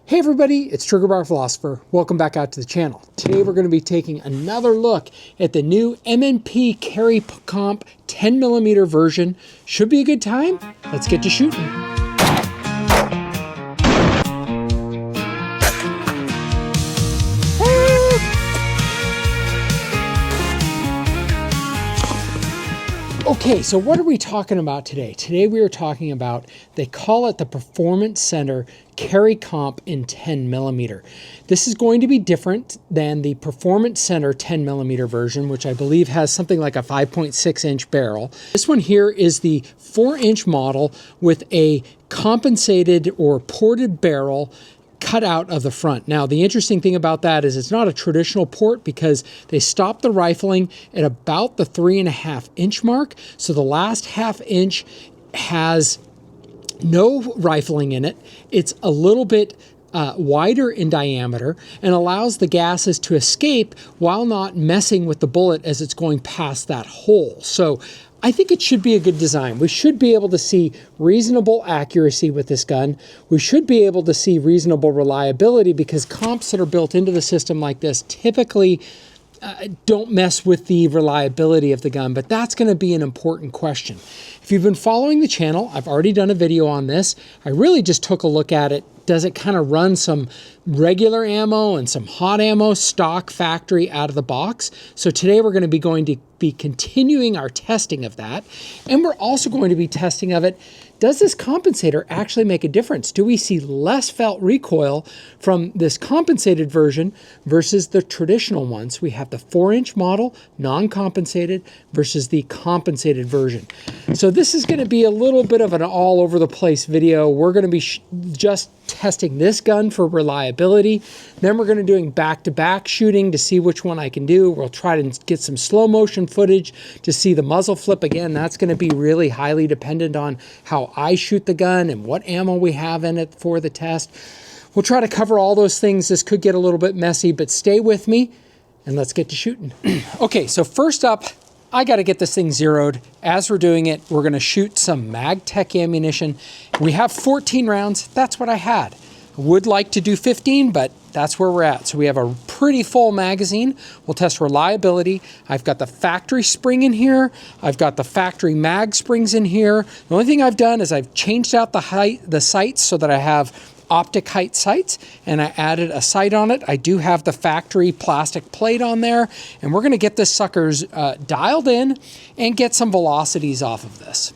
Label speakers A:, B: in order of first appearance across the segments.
A: Hey everybody, it's Trigger Bar Philosopher. Welcome back out to the channel. Today we're going to be taking another look at the new M&P Carry Comp 10mm version. Should be a good time. Let's get to shooting. Okay, so what are we talking about today? Today we are talking about, they call it the Performance Center Carry Comp in 10mm. This is going to be different than the Performance Center 10mm version, which I believe has something like a 5.6-inch barrel. This one here is the 4-inch model with a compensated or ported barrel cut out of the front. Now, the interesting thing about that is it's not a traditional port because they stopped the rifling at about the 3.5-inch mark. So the last half inch has no rifling in it. It's a little bit wider in diameter and allows the gases to escape while not messing with the bullet as it's going past that hole. So I think it should be a good design. We should be able to see reasonable accuracy with this gun. We should be able to see reasonable reliability because comps that are built into the system like this typically don't mess with the reliability of the gun, but that's going to be an important question. If you've been following the channel, I've already done a video on this. I really just took a look at it. Does it kind of run some regular ammo and some hot ammo stock factory out of the box? So today we're going to be continuing our testing of that. And we're also going to be testing of it. Does this compensator actually make a difference? Do we see less felt recoil from this compensated version versus the traditional ones? We have the 4-inch model, non-compensated, versus the compensated version. So this is going to be a little bit of an all over the place video. We're going to be just testing this gun for reliability. Then we're going to be doing back-to-back shooting to see which one I can do. We'll try to get some slow motion footage to see the muzzle flip. Again, that's going to be really highly dependent on how I shoot the gun and what ammo we have in it for the test. We'll try to cover all those things. This could get a little bit messy, but stay with me and let's get to shooting. Okay, so first up, I got to get this thing zeroed. As we're doing it, we're going to shoot some MagTech ammunition. We have 14 rounds. That's what I had. I would like to do 15, but that's where we're at. So we have a pretty full magazine. We'll test reliability. I've got the factory spring in here. I've got the factory mag springs in here. The only thing I've done is I've changed out the sights so that I have optic height sights, and I added a sight on it. I do have the factory plastic plate on there, and we're going to get this suckers dialed in and get some velocities off of this.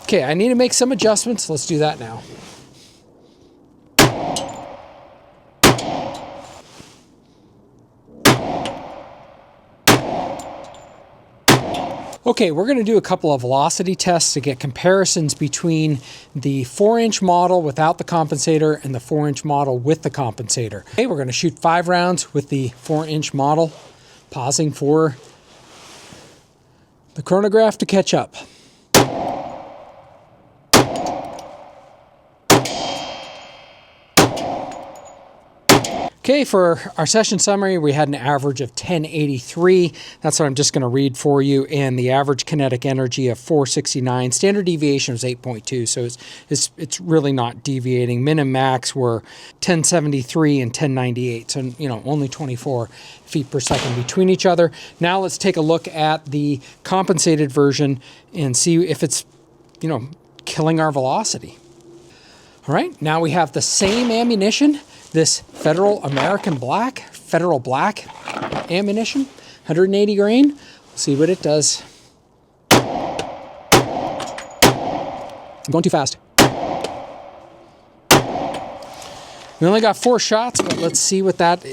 A: Okay, I need to make some adjustments. Let's do that now. Okay, we're going to do a couple of velocity tests to get comparisons between the 4-inch model without the compensator and the 4-inch model with the compensator. Okay, we're going to shoot 5 rounds with the 4-inch model, pausing for the chronograph to catch up. Okay, for our session summary, we had an average of 1083. That's what I'm just going to read for you. And the average kinetic energy of 469. Standard deviation was 8.2, so it's really not deviating. Min and max were 1073 and 1098, so only 24 feet per second between each other. Now let's take a look at the compensated version and see if it's, killing our velocity. All right, now we have the same ammunition. This Federal Black ammunition, 180 grain. We'll see what it does. I'm going too fast. We only got 4 shots, but let's see what that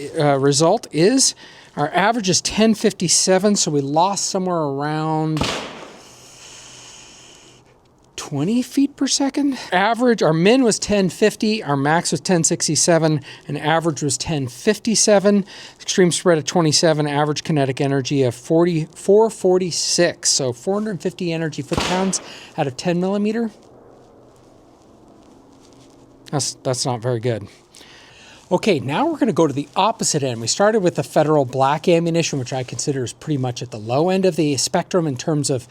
A: result is. Our average is 1057, so we lost somewhere around 20 feet per second. Average, our min was 1050, our max was 1067, and average was 1057. Extreme spread of 27, average kinetic energy of 446. So 450 energy foot-pounds out of 10mm. That's not very good. Okay, now we're going to go to the opposite end. We started with the Federal black ammunition, which I consider is pretty much at the low end of the spectrum in terms of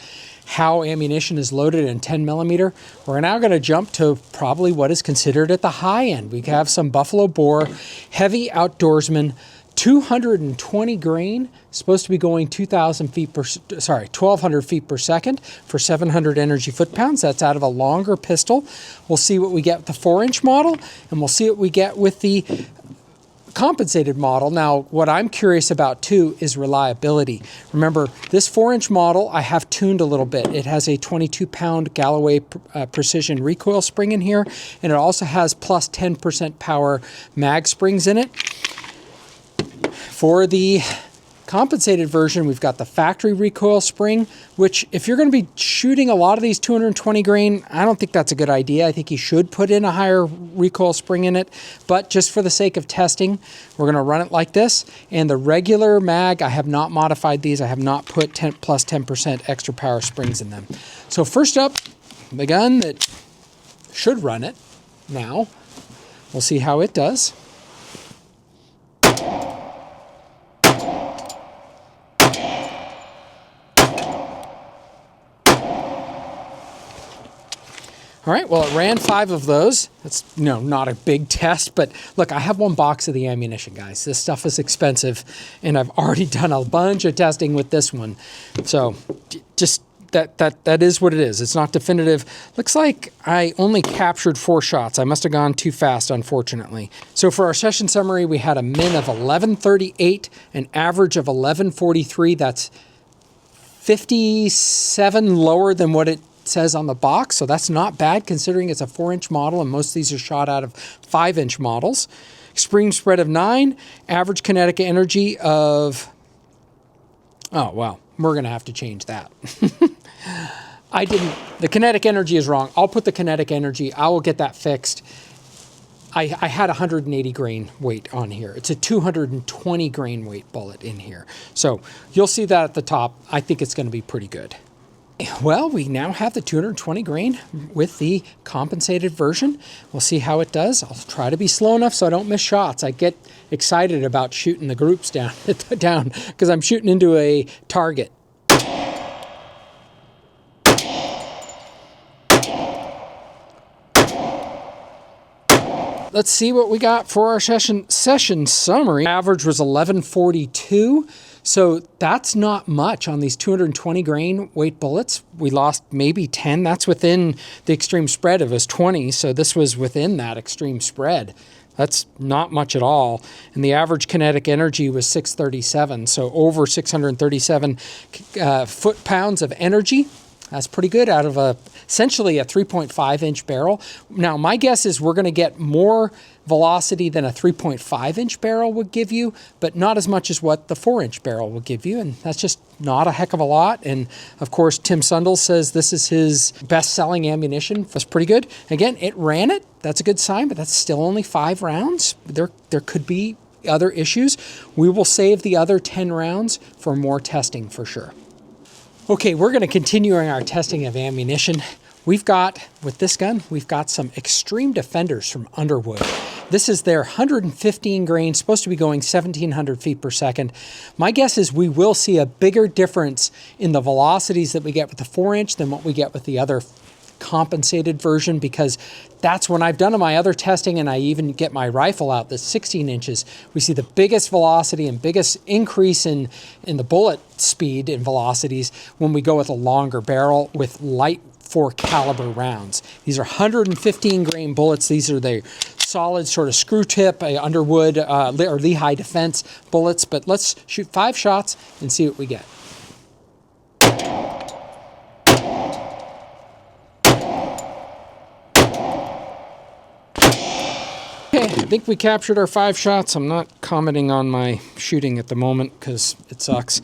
A: how ammunition is loaded in 10 millimeter. We're now going to jump to probably what is considered at the high end. We have some Buffalo Bore Heavy Outdoorsman 220 grain, supposed to be going 1,200 feet per second for 700 energy foot-pounds. That's out of a longer pistol. We'll see what we get with the 4-inch model, and we'll see what we get with the compensated model. Now, what I'm curious about too is reliability. Remember, this 4-inch model I have tuned a little bit. It has a 22-pound Galloway precision recoil spring in here, and it also has plus 10% power mag springs in it. For the compensated version, we've got the factory recoil spring, which if you're going to be shooting a lot of these 220 grain, I don't think that's a good idea. I think you should put in a higher recoil spring in it, but just for the sake of testing, we're going to run it like this. And the regular mag, I have not modified these. I have not put plus 10% extra power springs in them. So first up, the gun that should run it now. We'll see how it does. All right, well, it ran 5 of those. That's, not a big test, but look, I have 1 box of the ammunition, guys. This stuff is expensive, and I've already done a bunch of testing with this one. So just that is what it is. It's not definitive. Looks like I only captured 4 shots. I must have gone too fast, unfortunately. So for our session summary, we had a min of 1138, an average of 1143. That's 57 lower than what it says on the box, so that's not bad considering it's a 4-inch model and most of these are shot out of 5-inch models. Extreme spread of 9, average kinetic energy of, oh wow, we're gonna have to change that. The kinetic energy is wrong. I'll put the kinetic energy, I will get that fixed. I had 180 grain weight on here. It's a 220 grain weight bullet in here. So you'll see that at the top. I think it's gonna be pretty good. Well, we now have the 220 grain with the compensated version. We'll see how it does. I'll try to be slow enough so I don't miss shots. I get excited about shooting the groups down because I'm shooting into a target. Let's see what we got for our session summary. Average was 1142. So that's not much on these 220 grain weight bullets. We lost maybe 10. That's within the extreme spread of us 20. So this was within that extreme spread. That's not much at all. And the average kinetic energy was 637. So over 637 foot-pounds of energy. That's pretty good out of essentially a 3.5-inch barrel. Now, my guess is we're going to get more velocity than a 3.5-inch barrel would give you, but not as much as what the 4-inch barrel will give you, and that's just not a heck of a lot. And of course, Tim Sundell says this is his best-selling ammunition. That's pretty good. Again, it ran it. That's a good sign, but that's still only 5 rounds. There could be other issues. We will save the other 10 rounds for more testing for sure. Okay, we're going to continue our testing of ammunition. We've got, with this gun, we've got some Extreme Defenders from Underwood. This is their 115 grain, supposed to be going 1,700 feet per second. My guess is we will see a bigger difference in the velocities that we get with the 4-inch than what we get with the other compensated version, because that's when I've done my other testing and I even get my rifle out, the 16 inches. We see the biggest velocity and biggest increase in the bullet speed and velocities when we go with a longer barrel with light 4 caliber rounds. These are 115 grain bullets. These are the solid sort of screw tip, Underwood or Lehigh Defense bullets, but let's shoot 5 shots and see what we get. Okay, I think we captured our 5 shots. I'm not commenting on my shooting at the moment because it sucks.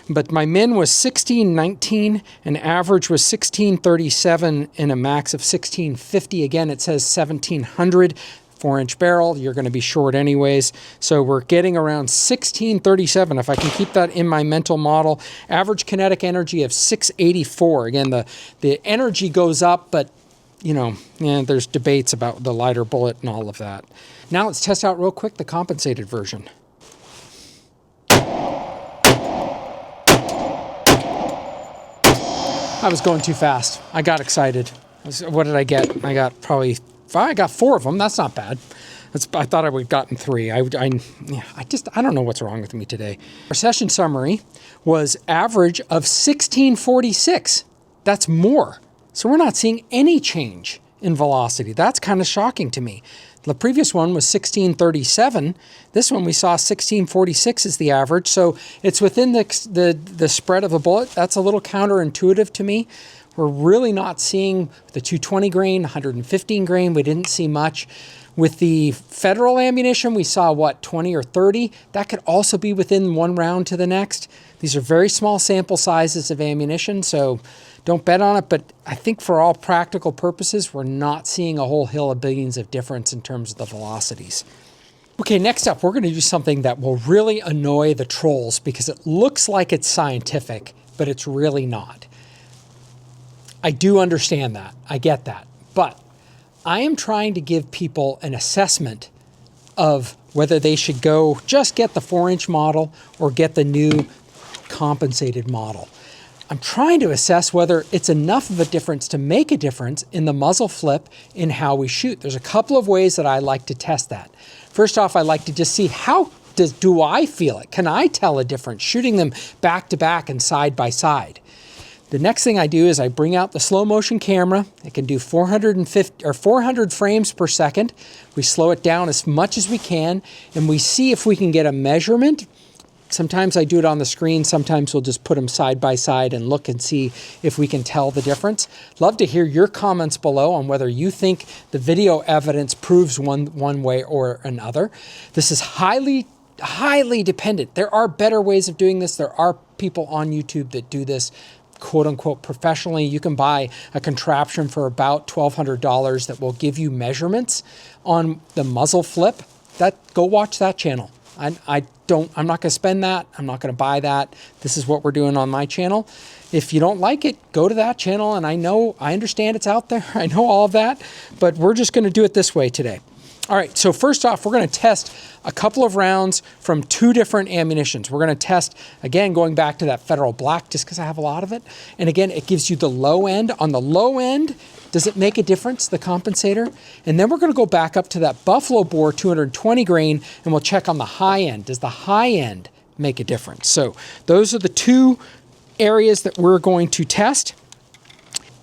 A: But my min was 1619, an average was 1637, and a max of 1650. Again, it says 1700. 4-inch barrel, you're going to be short anyways. So we're getting around 1637 if I can keep that in my mental model. Average kinetic energy of 684. Again, the energy goes up, but there's debates about the lighter bullet and all of that. Now let's test out real quick the compensated version. I was going too fast. I got excited. What did I get? I got probably 4 of them. That's not bad. I thought I would have gotten 3. I don't know what's wrong with me today. Our session summary was average of 1646. That's more. So we're not seeing any change in velocity. That's kind of shocking to me. The previous one was 1637. This one we saw 1646 is the average. So it's within the spread of a bullet. That's a little counterintuitive to me. We're really not seeing the 220 grain, 115 grain. We didn't see much. With the federal ammunition, we saw, what, 20 or 30? That could also be within one round to the next. These are very small sample sizes of ammunition, so don't bet on it. But I think for all practical purposes, we're not seeing a whole hill of billions of difference in terms of the velocities. Okay, next up, we're going to do something that will really annoy the trolls because it looks like it's scientific, but it's really not. I do understand that. I get that. But I am trying to give people an assessment of whether they should go just get the 4-inch model or get the new compensated model. I'm trying to assess whether it's enough of a difference to make a difference in the muzzle flip in how we shoot. There's a couple of ways that I like to test that. First off, I like to just see how do I feel it? Can I tell a difference shooting them back to back and side by side? The next thing I do is I bring out the slow motion camera. It can do 400 frames per second. We slow it down as much as we can, and we see if we can get a measurement. Sometimes I do it on the screen. Sometimes we'll just put them side by side and look and see if we can tell the difference. Love to hear your comments below on whether you think the video evidence proves one way or another. This is highly dependent. There are better ways of doing this. There are people on YouTube that do this quote unquote professionally. You can buy a contraption for about $1,200 that will give you measurements on the muzzle flip. Go watch that channel. I'm not going to spend that. I'm not going to buy that. This is what we're doing on my channel. If you don't like it, go to that channel. And I understand it's out there. I know all of that, but we're just going to do it this way today. All right, so first off, we're going to test a couple of rounds from 2 different ammunitions. We're going to test, again, going back to that Federal Black, just because I have a lot of it. And again, it gives you the low end. On the low end, does it make a difference, the compensator? And then we're going to go back up to that Buffalo Bore 220 grain, and we'll check on the high end. Does the high end make a difference? So those are the 2 areas that we're going to test.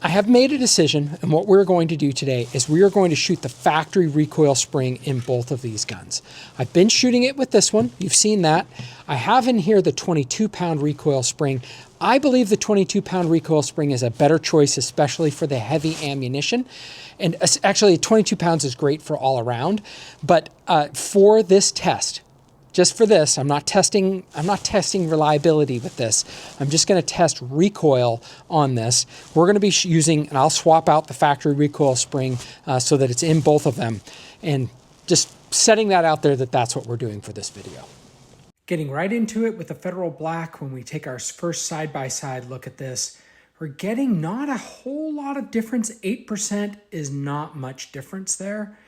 A: I have made a decision, and what we're going to do today is we are going to shoot the factory recoil spring in both of these guns. I've been shooting it with this one. You've seen that. I have in here the 22-pound recoil spring. I believe the 22-pound recoil spring is a better choice, especially for the heavy ammunition. And actually, 22 pounds is great for all around. But for this test, just for this, I'm not testing reliability with this. I'm just going to test recoil on this. We're going to be using, and I'll swap out the factory recoil spring so that it's in both of them. And just setting that out there that's what we're doing for this video. Getting right into it with the Federal Black, when we take our first side-by-side look at this, we're getting not a whole lot of difference. 8% is not much difference there.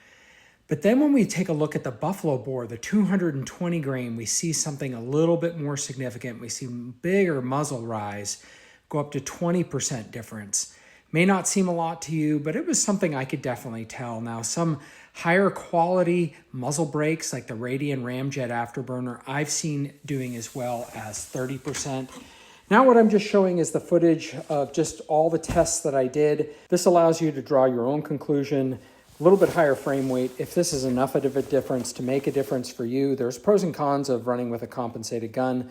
A: But then when we take a look at the Buffalo Bore, the 220 grain, we see something a little bit more significant. We see bigger muzzle rise, go up to 20% difference. May not seem a lot to you, but it was something I could definitely tell. Now, some higher quality muzzle brakes like the Radian Ramjet Afterburner, I've seen doing as well as 30%. Now what I'm just showing is the footage of just all the tests that I did. This allows you to draw your own conclusion. A little bit higher frame weight. If this is enough of a difference to make a difference for you, there's pros and cons of running with a compensated gun.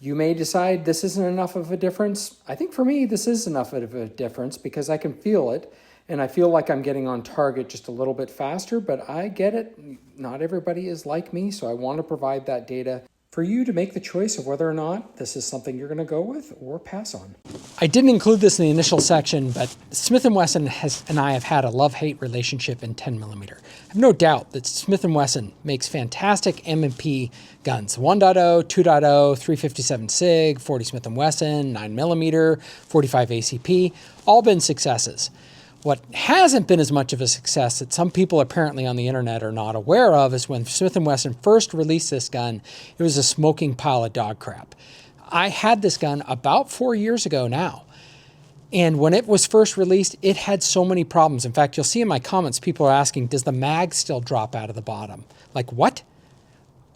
A: You may decide this isn't enough of a difference. I think for me, this is enough of a difference because I can feel it and I feel like I'm getting on target just a little bit faster, but I get it. Not everybody is like me, so I want to provide that data for you to make the choice of whether or not this is something you're going to go with or pass on. I didn't include this in the initial section, but Smith & Wesson and I have had a love-hate relationship in 10mm. I have no doubt that Smith & Wesson makes fantastic M&P guns. 1.0, 2.0, 357 SIG, 40 Smith & Wesson, 9mm, 45 ACP, all been successes. What hasn't been as much of a success that some people apparently on the internet are not aware of is when Smith & Wesson first released this gun, it was a smoking pile of dog crap. I had this gun about 4 years ago now. And when it was first released, it had so many problems. In fact, you'll see in my comments, people are asking, does the mag still drop out of the bottom? Like, what?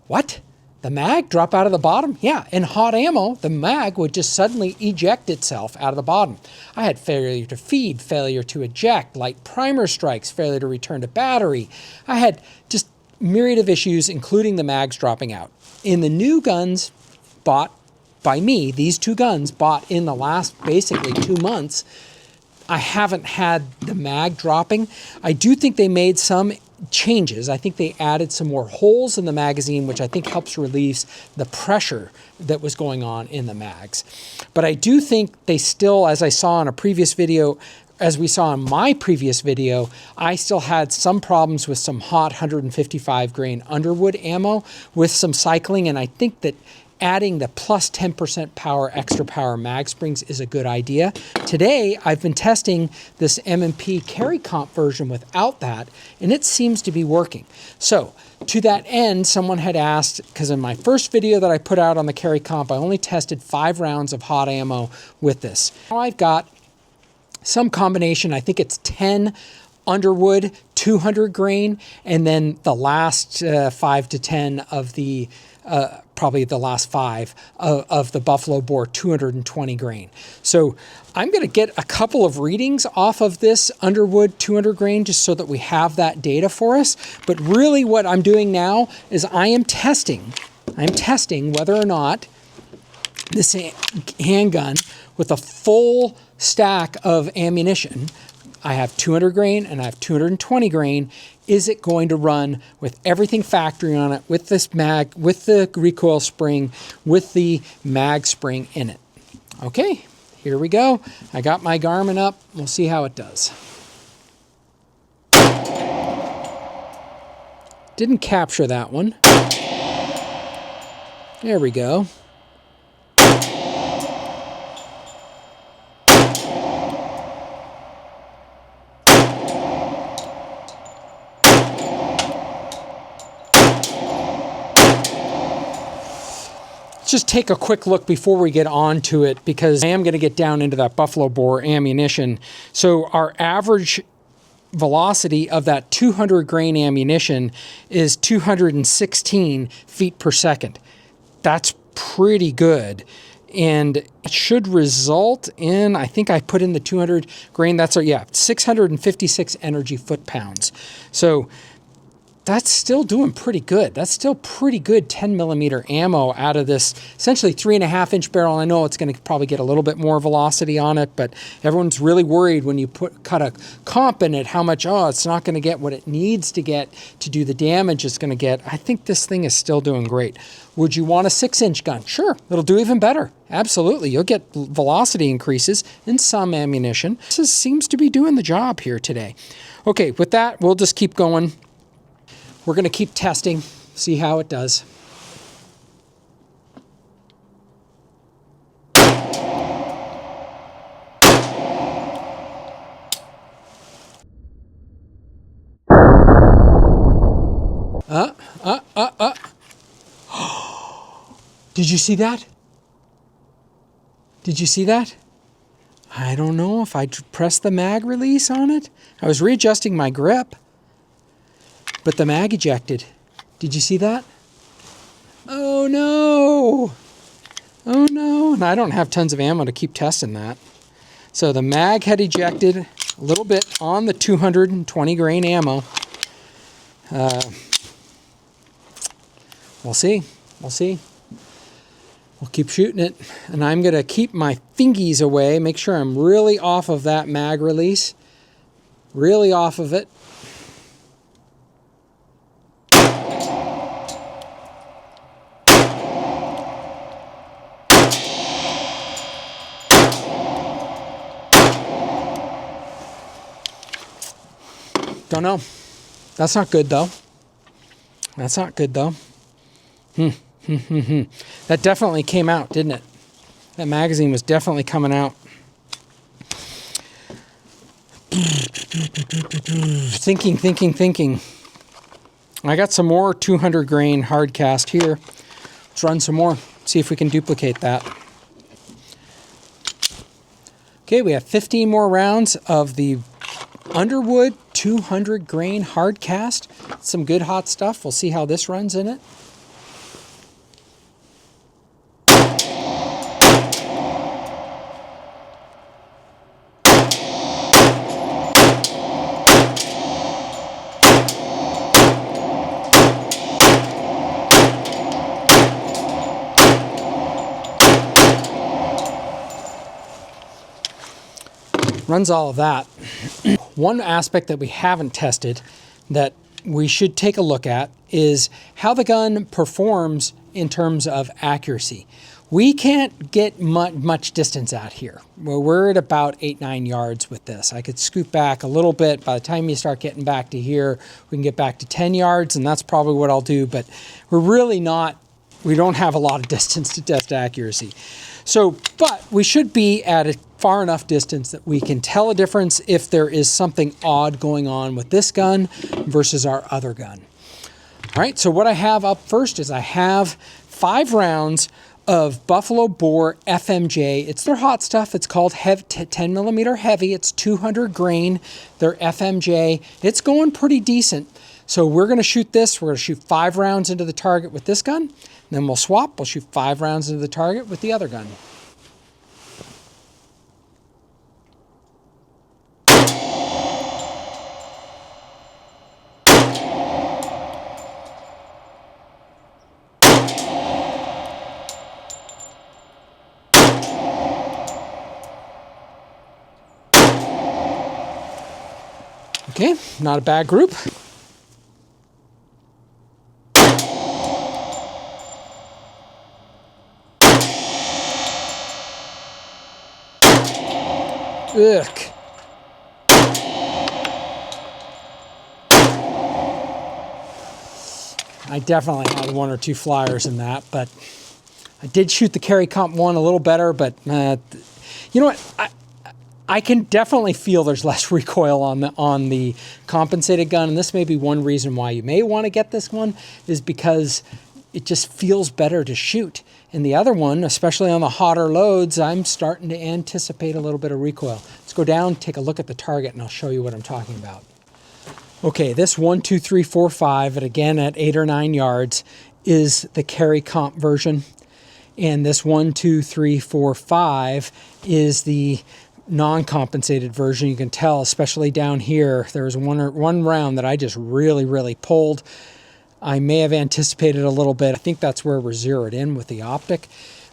A: What? The mag drop out of the bottom? Yeah, in hot ammo, the mag would just suddenly eject itself out of the bottom. I had failure to feed, failure to eject, light primer strikes, failure to return to battery. I had just myriad of issues, including the mags dropping out. In the new guns bought by me, these two guns bought in the last basically 2 months, I haven't had the mag dropping. I do think they made some changes. I think they added some more holes in the magazine, which I think helps release the pressure that was going on in the mags. But I do think they still, as I saw in a previous video, as we saw in my previous video, I still had some problems with some hot 155 grain Underwood ammo with some cycling, and I think that adding the plus 10% power, extra power mag springs is a good idea. Today, I've been testing this M&P carry comp version without that, and it seems to be working. So to that end, someone had asked, because in my first video that I put out on the carry comp, I only tested 5 rounds of hot ammo with this. Now I've got some combination, I think it's 10 Underwood 200 grain, and then the last 5 to 10 of the probably the last 5 of the Buffalo Bore 220 grain. So I'm going to get a couple of readings off of this Underwood 200 grain just so that we have that data for us. But really what I'm doing now is I'm testing whether or not this handgun with a full stack of ammunition, I have 200 grain and I have 220 grain, is it going to run with everything factory on it, with this mag, with the recoil spring, with the mag spring in it? Okay, here we go. I got my Garmin up. We'll see how it does. Didn't capture that one. There we go. Just take a quick look before we get on to it, because I am going to get down into that Buffalo Bore ammunition. So our average velocity of that 200 grain ammunition is 216 feet per second. That's pretty good. And it should result in, I think I put in the 200 grain, that's, yeah, 656 energy foot-pounds. So that's still doing pretty good. That's still pretty good 10 millimeter ammo out of this essentially 3.5-inch barrel. I know it's going to probably get a little bit more velocity on it, but everyone's really worried when you cut a comp in it how much, oh, it's not going to get what it needs to get to do the damage it's going to get. I think this thing is still doing great. Would you want a 6-inch gun? Sure, it'll do even better. Absolutely, you'll get velocity increases in some ammunition. This seems to be doing the job here today. Okay, with that, we'll just keep going. We're going to keep testing, see how it does. Did you see that? Did you see that? I don't know if I pressed the mag release on it. I was readjusting my grip, but the mag ejected. Did you see that? Oh no! Oh no! And I don't have tons of ammo to keep testing that. So the mag had ejected a little bit on the 220 grain ammo. We'll see. We'll see. We'll keep shooting it. And I'm going to keep my fingies away, make sure I'm really off of that mag release. Really off of it. Don't know. That's not good though. That's not good though. That definitely came out, didn't it? That magazine was definitely coming out. Thinking. I got some more 200 grain hard cast here. Let's run some more, see if we can duplicate that. Okay, we have 15 more rounds of the Underwood 200 grain hard cast. Some good hot stuff. We'll see how this runs in it. Runs all of that. One aspect that we haven't tested that we should take a look at is how the gun performs in terms of accuracy. We can't get much distance out here. We're at about 8-9 yards with this. I could scoot back a little bit. By the time you start getting back to here, we can get back to 10 yards, and that's probably what I'll do, but we're really not, we don't have a lot of distance to test accuracy. So, but we should be at a far enough distance that we can tell a difference if there is something odd going on with this gun versus our other gun. All right, so what I have up first is I have 5 rounds of Buffalo Bore FMJ. It's their hot stuff. It's called 10 millimeter heavy. It's 200 grain. Their FMJ. It's going pretty decent. So we're going to shoot this. We're going to shoot 5 rounds into the target with this gun. Then we'll swap. We'll shoot 5 rounds into the target with the other gun. Okay, not a bad group. Ugh. I definitely had 1 or 2 flyers in that, but I did shoot the carry comp one a little better, but you know what? I can definitely feel there's less recoil on the compensated gun, and this may be one reason why you may want to get this one, is because it just feels better to shoot. And the other one, especially on the hotter loads, I'm starting to anticipate a little bit of recoil. Let's go down, take a look at the target, and I'll show you what I'm talking about. Okay, this 1, 2, 3, 4, 5, and again at 8 or 9 yards, is the carry comp version. And this 1, 2, 3, 4, 5 is the non-compensated version. You can tell, especially down here, there was one round that I just really pulled. I may have anticipated a little bit. I think that's where we're zeroed in with the optic,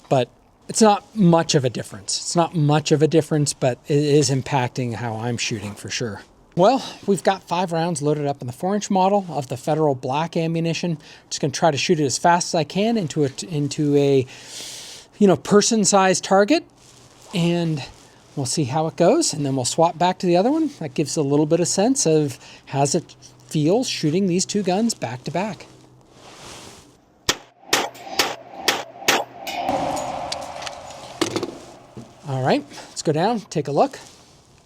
A: but it's not much of a difference. It's not much of a difference, but it is impacting how I'm shooting for sure. Well, we've got 5 rounds loaded up in the 4-inch model of the Federal black ammunition. I'm just going to try to shoot it as fast as I can into a person-sized target, and we'll see how it goes, and then we'll swap back to the other one. That gives a little bit of sense of how it feels shooting these 2 guns back to back. All right, let's go down, take a look.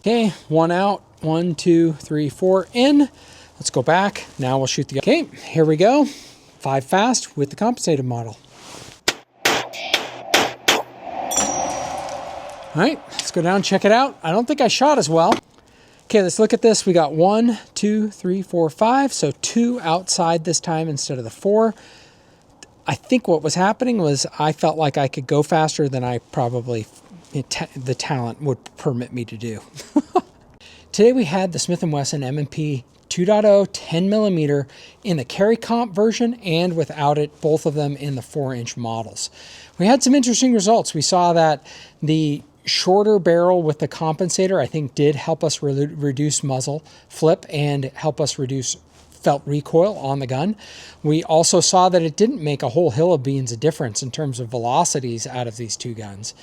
A: Okay, 1 out, 1, 2, 3, 4 in. Let's go back. Now we'll shoot the... Okay, here we go. 5 fast with the compensated model. All right, let's go down and check it out. I don't think I shot as well. Okay, let's look at this. We got 1, 2, 3, 4, 5. So 2 outside this time instead of the 4. I think what was happening was I felt like I could go faster than I probably the talent would permit me to do. Today we had the Smith & Wesson M&P 2.0 10 millimeter in the carry comp version and without it, both of them in the 4-inch models. We had some interesting results. We saw that the shorter barrel with the compensator, I think, did help us reduce muzzle flip and help us reduce felt recoil on the gun. We also saw that it didn't make a whole hill of beans a difference in terms of velocities out of these 2 guns.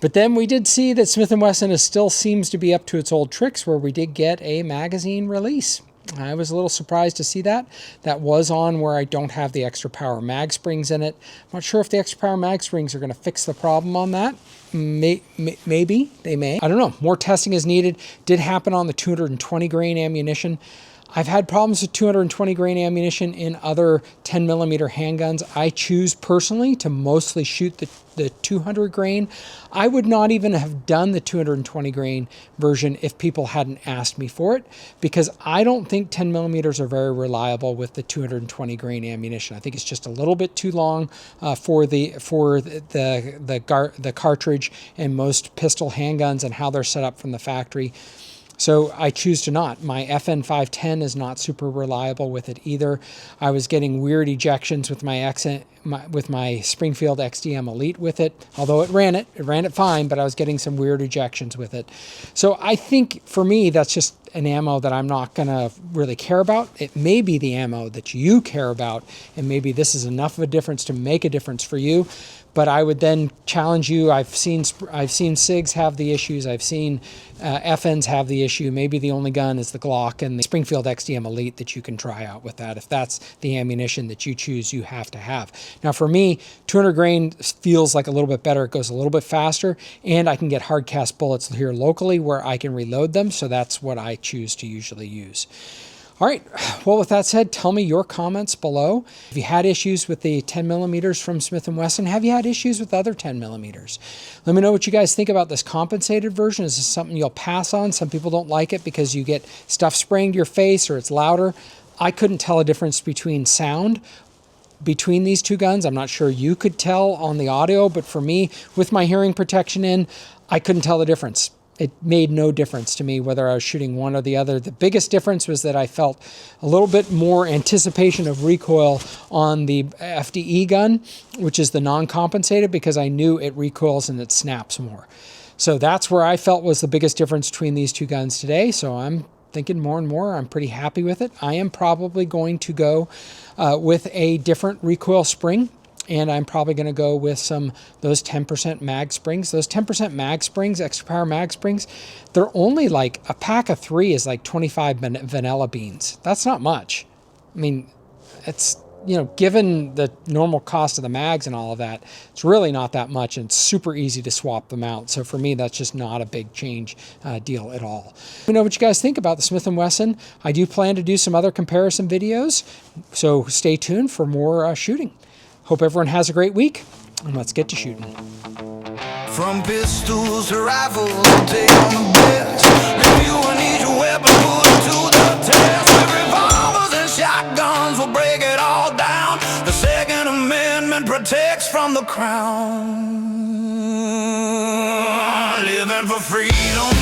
A: But then we did see that Smith & Wesson still seems to be up to its old tricks, where we did get a magazine release. I was a little surprised to see that. That was on where I don't have the extra power mag springs in it. I'm not sure if the extra power mag springs are going to fix the problem on that. Maybe they may. I don't know. More testing is needed. Did happen on the 220 grain ammunition. I've had problems with 220 grain ammunition in other 10 millimeter handguns. I choose personally to mostly shoot the 200 grain. I would not even have done the 220 grain version if people hadn't asked me for it, because I don't think 10 millimeters are very reliable with the 220 grain ammunition. I think it's just a little bit too long for the cartridge in most pistol handguns and how they're set up from the factory. So I choose to not. My FN 510 is not super reliable with it either. I was getting weird ejections with my Springfield XDM Elite with it, although it ran it fine, but I was getting some weird ejections with it. So I think for me, that's just an ammo that I'm not gonna really care about. It may be the ammo that you care about, and maybe this is enough of a difference to make a difference for you. But I would then challenge you. I've seen SIGs have the issues. I've seen FNs have the issue. Maybe the only gun is the Glock and the Springfield XDM Elite that you can try out with that. If that's the ammunition that you choose, you have to have. Now for me, 200 grain feels like a little bit better. It goes a little bit faster, and I can get hard cast bullets here locally where I can reload them. So that's what I choose to usually use. All right, well, with that said, tell me your comments below. Have you had issues with the 10 millimeters from Smith & Wesson? Have you had issues with other 10 millimeters? Let me know what you guys think about this compensated version. Is this something you'll pass on? Some people don't like it because you get stuff spraying to your face or it's louder. I couldn't tell a difference between sound between these two guns. I'm not sure you could tell on the audio, but for me, with my hearing protection in, I couldn't tell the difference. It made no difference to me whether I was shooting one or the other. The biggest difference was that I felt a little bit more anticipation of recoil on the FDE gun, which is the non-compensated, because I knew it recoils and it snaps more. So that's where I felt was the biggest difference between these two guns today. So I'm thinking more and more. I'm pretty happy with it. I am probably going to go with a different recoil spring. And I'm probably going to go with those 10% mag springs. Those 10% mag springs, extra power mag springs, they're only like, a pack of 3 is like 25 vanilla beans. That's not much. I mean, it's, you know, given the normal cost of the mags and all of that, it's really not that much, and it's super easy to swap them out. So for me, that's just not a big change deal at all. Let me know what you guys think about the Smith & Wesson. I do plan to do some other comparison videos, so stay tuned for more shooting. Hope everyone has a great week, and let's get to shooting.
B: From pistols to rifles, take on the best. If you need your weapon, put it to the test. With revolvers and shotguns, we'll break it all down. The Second Amendment protects from the crown. Living for freedom.